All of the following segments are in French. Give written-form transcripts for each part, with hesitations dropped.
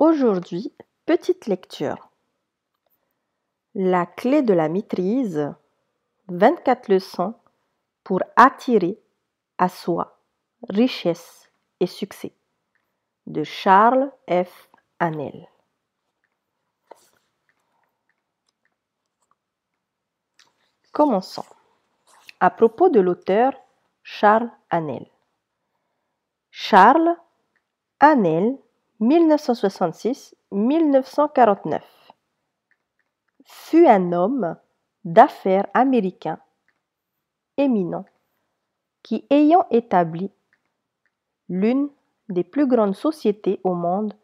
Aujourd'hui, petite lecture. La clé de la maîtrise, 24 leçons pour attirer à soi richesse et succès, de Charles F. Haanel. Commençons. À propos de l'auteur Charles Haanel. Charles Haanel, 1966-1949, fut un homme d'affaires américain éminent qui, ayant établi l'une des plus grandes sociétés au monde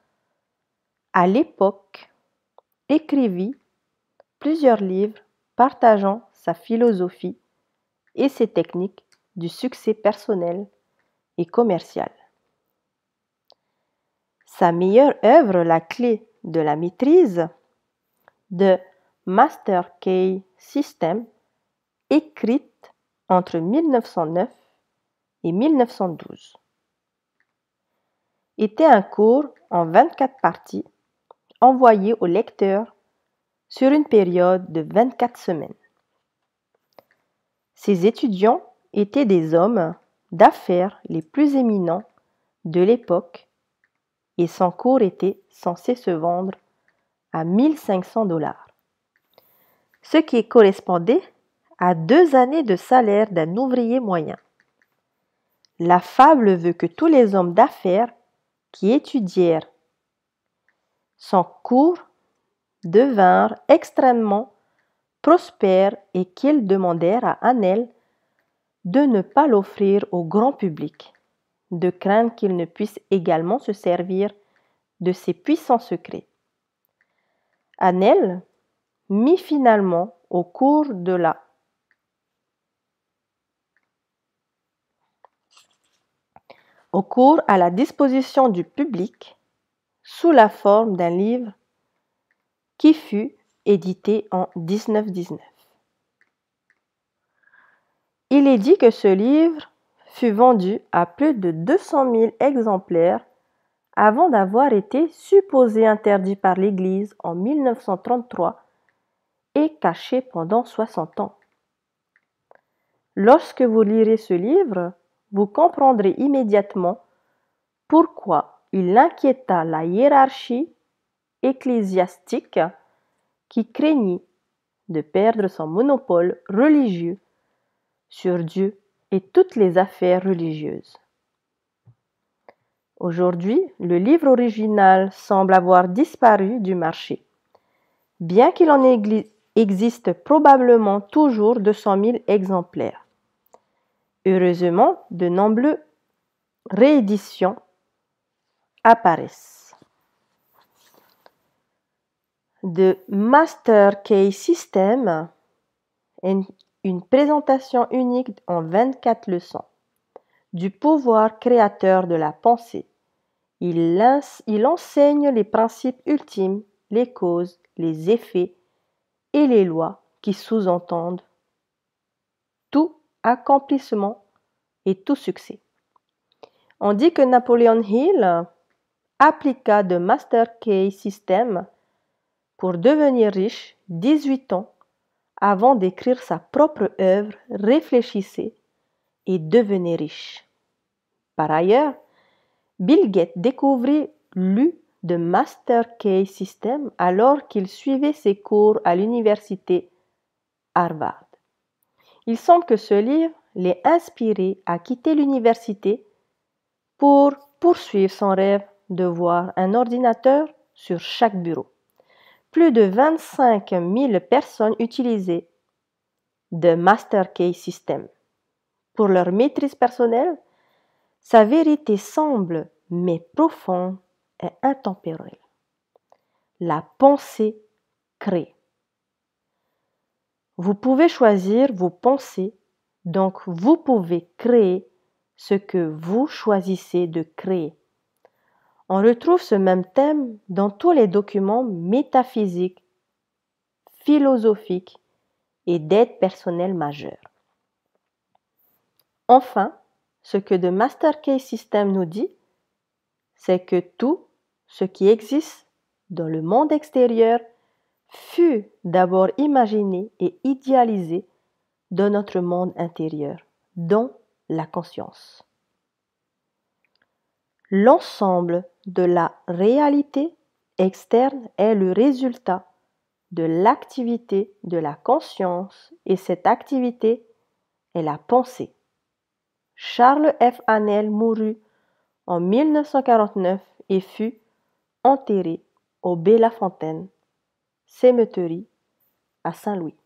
à l'époque, écrivit plusieurs livres partageant sa philosophie et ses techniques du succès personnel et commercial. Sa meilleure œuvre, La clé de la maîtrise, de Master Key System, écrite entre 1909 et 1912, était un cours en 24 parties envoyé au lecteur sur une période de 24 semaines. Ces étudiants étaient des hommes d'affaires les plus éminents de l'époque et son cours était censé se vendre à 1500 $, ce qui correspondait à 2 années de salaire d'un ouvrier moyen. La fable veut que tous les hommes d'affaires qui étudièrent son cours devinrent extrêmement prospères et qu'ils demandèrent à Haanel de ne pas l'offrir au grand public, de crainte qu'il ne puisse également se servir de ses puissants secrets. Haanel mit finalement au cours à la disposition du public sous la forme d'un livre qui fut édité en 1919. Il est dit que ce livre fut vendu à plus de 200 000 exemplaires avant d'avoir été supposé interdit par l'Église en 1933 et caché pendant 60 ans. Lorsque vous lirez ce livre, vous comprendrez immédiatement pourquoi il inquiéta la hiérarchie ecclésiastique qui craignit de perdre son monopole religieux sur Dieu et toutes les affaires religieuses. Aujourd'hui, le livre original semble avoir disparu du marché, bien qu'il en existe probablement toujours 200 000 exemplaires. Heureusement, de nombreuses rééditions apparaissent. The Master Key System est une présentation unique en 24 leçons du pouvoir créateur de la pensée. Il enseigne les principes ultimes, les causes, les effets et les lois qui sous-entendent tout accomplissement et tout succès. On dit que Napoleon Hill appliqua The Master Key System pour devenir riche 18 ans avant d'écrire sa propre œuvre. Réfléchissez et devenez riche. Par ailleurs, Bill Gates découvrit The Master Key System alors qu'il suivait ses cours à l'université Harvard. Il semble que ce livre l'ait inspiré à quitter l'université pour poursuivre son rêve de voir un ordinateur sur chaque bureau. Plus de 25 000 personnes utilisaient The Master Key System. Pour leur maîtrise personnelle, sa vérité semble, mais profonde et intemporelle. La pensée crée. Vous pouvez choisir vos pensées, donc vous pouvez créer ce que vous choisissez de créer. On retrouve ce même thème dans tous les documents métaphysiques, philosophiques et d'aide personnelle majeure. Enfin, ce que The Master Key System nous dit, c'est que tout ce qui existe dans le monde extérieur fut d'abord imaginé et idéalisé dans notre monde intérieur, dans la conscience. L'ensemble de la réalité externe est le résultat de l'activité de la conscience et cette activité est la pensée. Charles F. Hannell mourut en 1949 et fut enterré au Bellefontaine Cemetery à Saint-Louis.